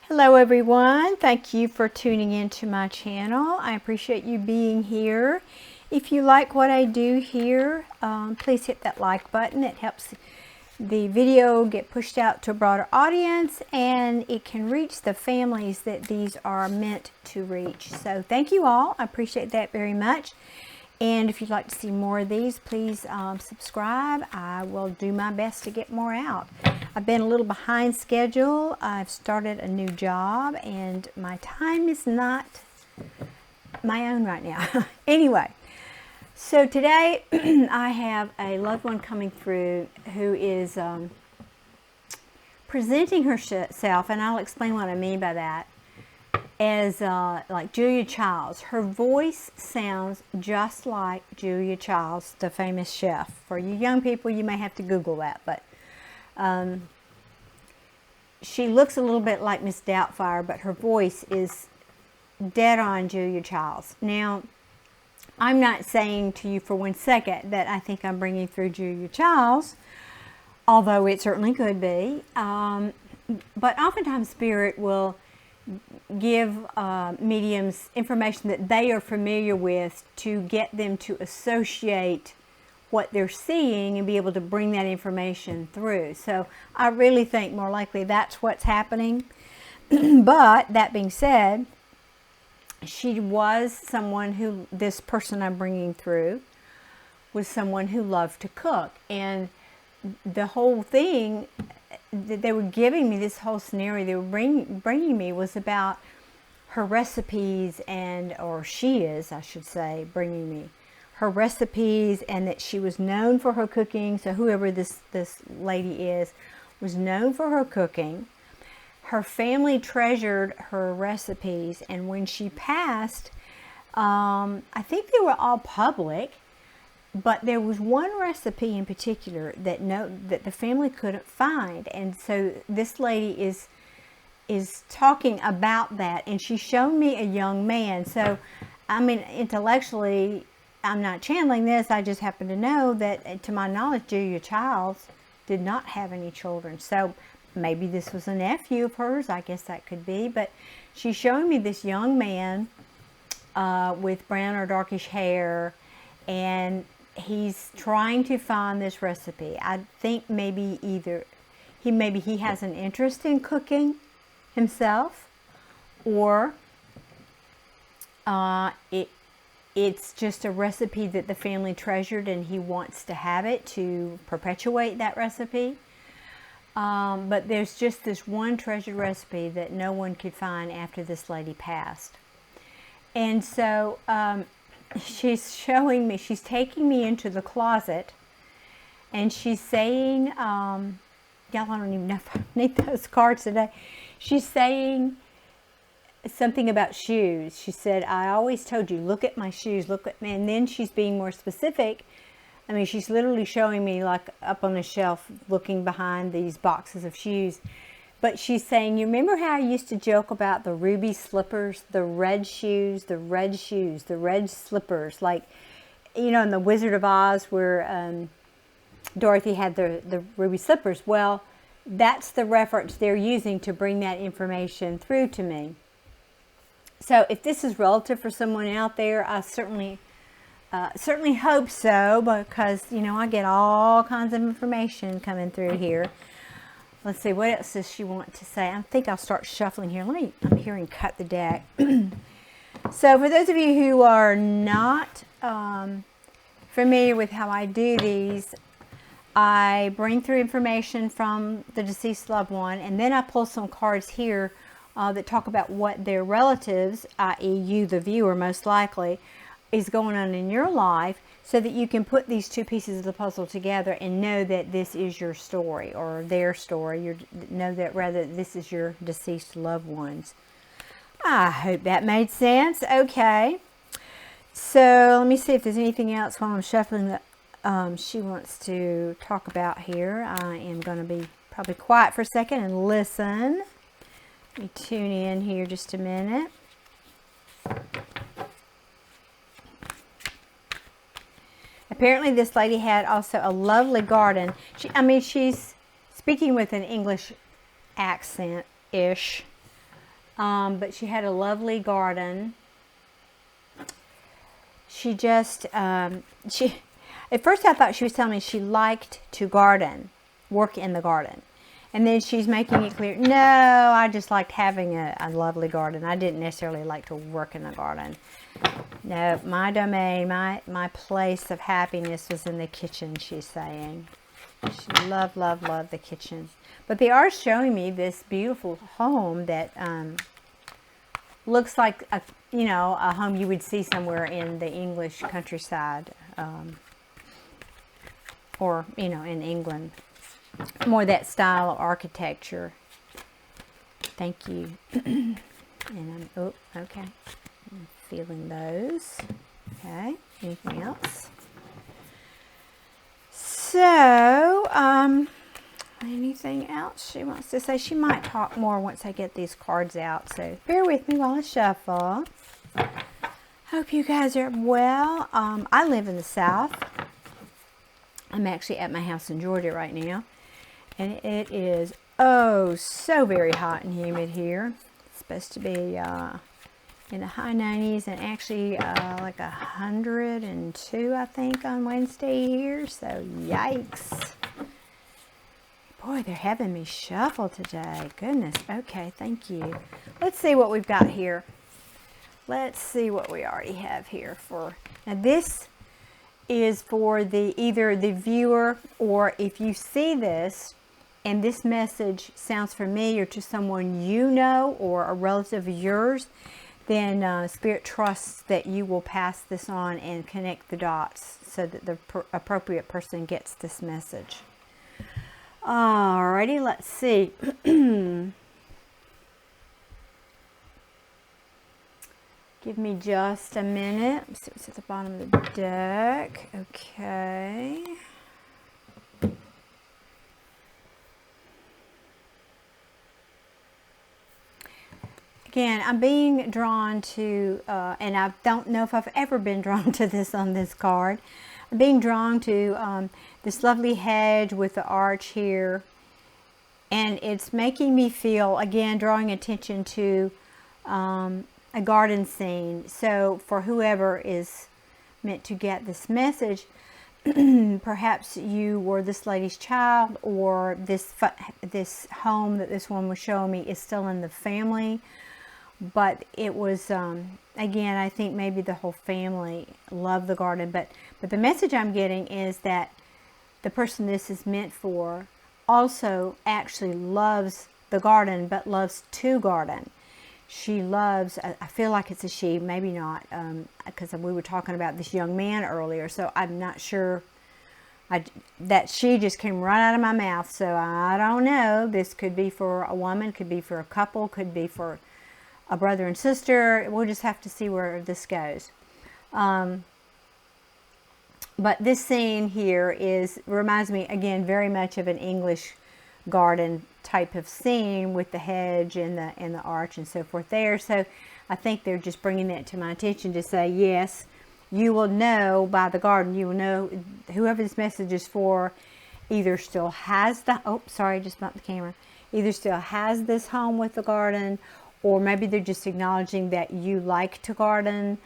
Hello everyone, thank you for tuning into my channel. I appreciate you being here. If you like what I do here, please hit that like button. It helps the video get pushed out to a broader audience, and it can reach the families that these are meant to reach. So thank you all, I appreciate that very much. And if you'd like to see more of these, please subscribe. I will do my best to get more out. I've been a little behind schedule. I've started a new job and my time is not my own right now. Anyway, so today I have a loved one coming through who is presenting herself, and I'll explain what I mean by that, as like Julia Childs. Her voice sounds just like Julia Childs, the famous chef. For you young people, you may have to Google that, but she looks a little bit like Miss Doubtfire, but her voice is dead on Julia Childs. Now, I'm not saying to you for 1 second that I think I'm bringing through Julia Childs, although it certainly could be. But oftentimes Spirit will give mediums information that they are familiar with to get them to associate what they're seeing and be able to bring that information through. So I really think more likely that's what's happening. But that being said, she was someone who, this person I'm bringing through, was someone who loved to cook. And the whole thing that they were giving me, this whole scenario they were bringing me, was about her recipes, or she is, I should say, bringing me her recipes, and that she was known for her cooking. So whoever this lady is was known for her cooking. Her family treasured her recipes, and when she passed, I think they were all public, but there was one recipe in particular that the family couldn't find. And so this lady is talking about that, and she showed me a young man. So I mean, intellectually, I'm not channeling this. I just happen to know that, to my knowledge, Julia Childs did not have any children. So maybe this was a nephew of hers. I guess that could be. But she's showing me this young man with brown or darkish hair, and he's trying to find this recipe. I think maybe he has an interest in cooking himself, or it's just a recipe that the family treasured and he wants to have it to perpetuate that recipe. But there's just this one treasured recipe that no one could find after this lady passed. And so she's showing me, she's taking me into the closet, and she's saying, y'all, I don't even know if I need those cards today. She's saying something about shoes. She said, I always told you, look at my shoes, look at me. And then she's being more specific. I mean, she's literally showing me, like, up on the shelf, looking behind these boxes of shoes. But she's saying, you remember how I used to joke about the ruby slippers, the red shoes, the red slippers, like, you know, in the Wizard of Oz where Dorothy had the ruby slippers. Well, that's the reference they're using to bring that information through to me. So if this is relative for someone out there, I certainly hope so, because, you know, I get all kinds of information coming through here. Let's see, what else does she want to say? I think I'll start shuffling here. I'm hearing cut the deck. So for those of you who are not familiar with how I do these, I bring through information from the deceased loved one, and then I pull some cards here that talk about what their relatives, i.e. you, the viewer, most likely, is going on in your life, so that you can put these two pieces of the puzzle together and know that this is your story, or their story. Know that rather this is your deceased loved ones. I hope that made sense. Okay. So let me see if there's anything else while I'm shuffling that she wants to talk about here. I am going to be probably quiet for a second and listen. Let me tune in here just a minute. Apparently this lady had also a lovely garden. She's speaking with an English accent-ish. but she had a lovely garden. She just, at first I thought she was telling me she liked to garden, work in the garden. And then she's making it clear, no, I just liked having a lovely garden. I didn't necessarily like to work in the garden. No, my domain, my place of happiness was in the kitchen, she's saying. She loved, loved, loved the kitchen. But they are showing me this beautiful home that looks like a home you would see somewhere in the English countryside, or in England. More that style of architecture. Thank you. And okay. I'm feeling those. Okay. Anything else? So, anything else she wants to say? She might talk more once I get these cards out. So bear with me while I shuffle. Hope you guys are well. I live in the South. I'm actually at my house in Georgia right now. And it is, so very hot and humid here. It's supposed to be in the high 90s and actually like 102, I think, on Wednesday here. So, yikes. Boy, they're having me shuffle today. Goodness. Okay, thank you. Let's see what we've got here. Let's see what we already have here for. Now, this is for either the viewer, or if you see this and this message sounds familiar to someone you know or a relative of yours, then Spirit trusts that you will pass this on and connect the dots so that the appropriate person gets this message. Alrighty, let's see. Give me just a minute. Let's see what's at the bottom of the deck. Okay. Again, I'm being drawn to, and I don't know if I've ever been drawn to this on this card. I'm being drawn to this lovely hedge with the arch here. And it's making me feel, again, drawing attention to a garden scene. So for whoever is meant to get this message, perhaps you were this lady's child, or this home that this one was showing me is still in the family. But it was, again, I think maybe the whole family loved the garden. But the message I'm getting is that the person this is meant for also actually loves the garden, but loves to garden. She loves, I feel like it's a she, maybe not, because we were talking about this young man earlier, so I'm not sure. That she just came right out of my mouth, so I don't know. This could be for a woman, could be for a couple, could be for a brother and sister. We'll just have to see where this goes. But this scene here reminds me, again, very much of an English garden type of scene with the hedge and the arch and so forth there. So I think they're just bringing that to my attention to say, yes, you will know by the garden, you will know whoever this message is for either still has just bumped the camera, either still has this home with the garden, or maybe they're just acknowledging that you like to garden,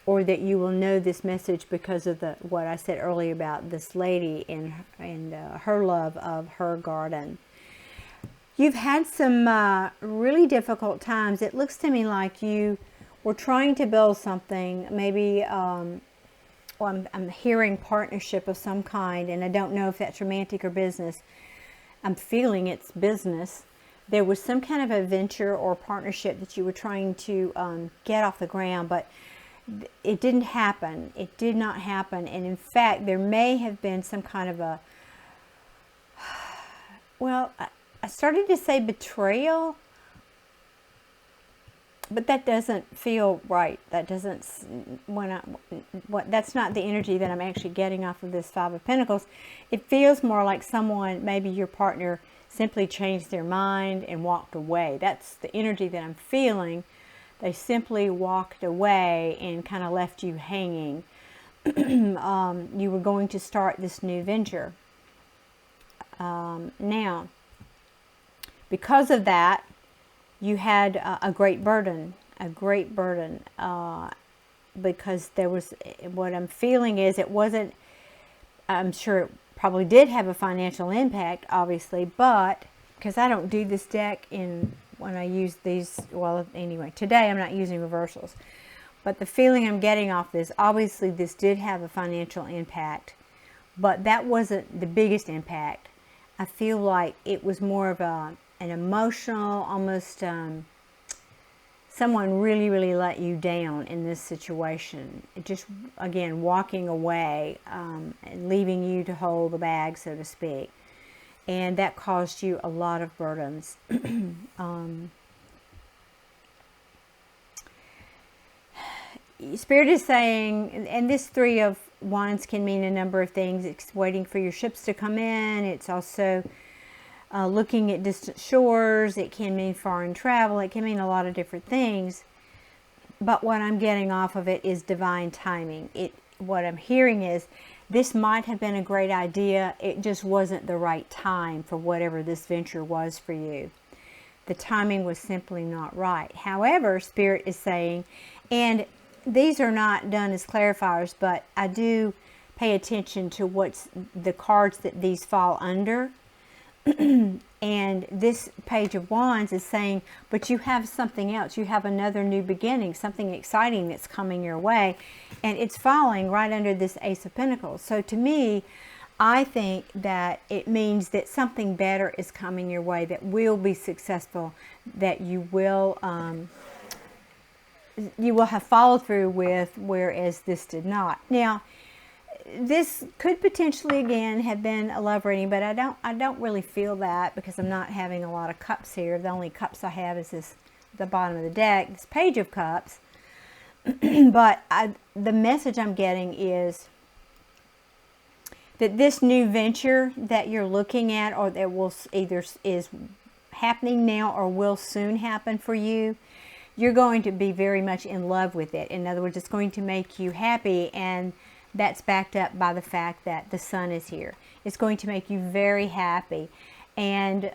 or that you will know this message because of what I said earlier about this lady and her love of her garden. You've had some really difficult times. It looks to me like you were trying to build something. Maybe I'm hearing partnership of some kind, and I don't know if that's romantic or business. I'm feeling it's business. There was some kind of a venture or partnership that you were trying to get off the ground, but it didn't happen. It did not happen. And in fact, there may have been some kind of a, well, I started to say betrayal, but that doesn't feel right. That doesn't, that's not the energy that I'm actually getting off of this Five of Pentacles. It feels more like someone, maybe your partner, simply changed their mind and walked away. That's the energy that I'm feeling. They simply walked away and kind of left you hanging. You were going to start this new venture. Now, because of that, you had a great burden, because there was, what I'm feeling is it wasn't, I'm sure it probably did have a financial impact, obviously, but because I don't do this deck when I use these, well, anyway, today I'm not using reversals, but the feeling I'm getting off this, obviously this did have a financial impact, but that wasn't the biggest impact. I feel like it was more of an emotional, almost, someone really, really let you down in this situation. It just, again, walking away and leaving you to hold the bag, so to speak. And that caused you a lot of burdens. Spirit is saying, and this Three of Wands can mean a number of things. It's waiting for your ships to come in. It's also looking at distant shores. It can mean foreign travel. It can mean a lot of different things. But what I'm getting off of it is divine timing. What I'm hearing is this might have been a great idea. It just wasn't the right time for whatever this venture was for you. The timing was simply not right. However, Spirit is saying, and these are not done as clarifiers, but I do pay attention to what's the cards that these fall under. And this Page of Wands is saying, but you have something else. You have another new beginning, something exciting that's coming your way. And it's falling right under this Ace of Pentacles. So to me, I think that it means that something better is coming your way that will be successful, that you will have followed through with, whereas this did not. Now, this could potentially, again, have been a love reading, but I don't really feel that because I'm not having a lot of cups here. The only cups I have is this, the bottom of the deck, this Page of Cups. But the message I'm getting is that this new venture that you're looking at, or that will either is happening now or will soon happen for you, you're going to be very much in love with it. In other words, it's going to make you happy, and that's backed up by the fact that the sun is here. It's going to make you very happy, and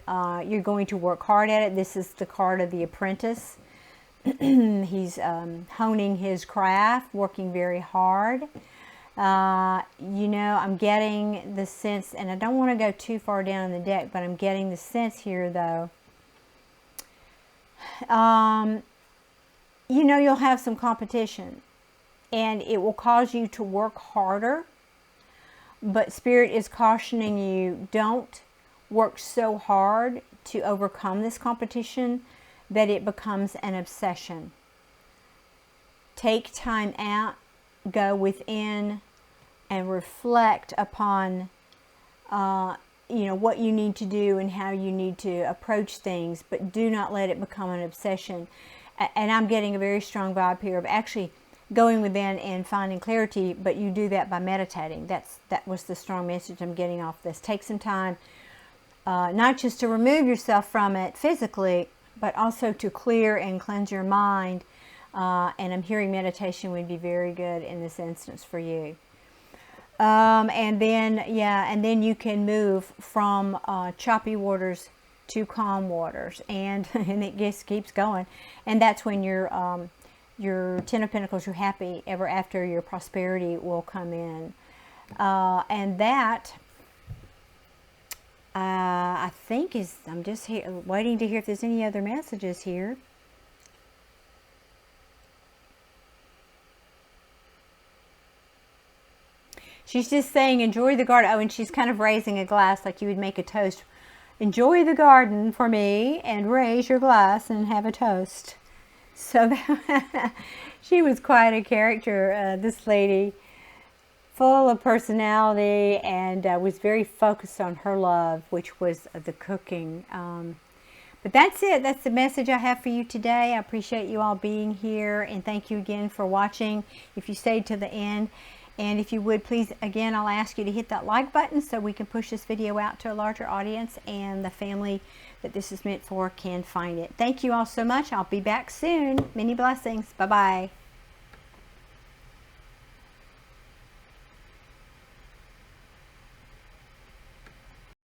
you're going to work hard at it. This is the card of the apprentice. He's honing his craft, working very hard. You know, I'm getting the sense, and I don't want to go too far down in the deck, but I'm getting the sense here, though. You know, you'll have some competition, and it will cause you to work harder. But Spirit is cautioning you, don't work so hard to overcome this competition that it becomes an obsession. Take time out, go within, and reflect upon you know, what you need to do and how you need to approach things, but do not let it become an obsession. And I'm getting a very strong vibe here of actually going within and finding clarity, but you do that by meditating. That was the strong message I'm getting off this. Take some time, not just to remove yourself from it physically, but also to clear and cleanse your mind. And I'm hearing meditation would be very good in this instance for you. And then you can move from choppy waters to calm waters, and it just keeps going. And that's when your Ten of Pentacles, your happy ever after, your prosperity will come in. And that I think is, I'm just here waiting to hear if there's any other messages here. She's just saying, enjoy the garden. Oh, and she's kind of raising a glass like you would make a toast. Enjoy the garden for me, and raise your glass and have a toast. So she was quite a character, this lady, full of personality, and was very focused on her love, which was the cooking. But that's it. That's the message I have for you today. I appreciate you all being here, and thank you again for watching, if you stayed to the end. And if you would, please, again, I'll ask you to hit that like button so we can push this video out to a larger audience, and the family that this is meant for can find it. Thank you all so much. I'll be back soon. Many blessings. Bye-bye.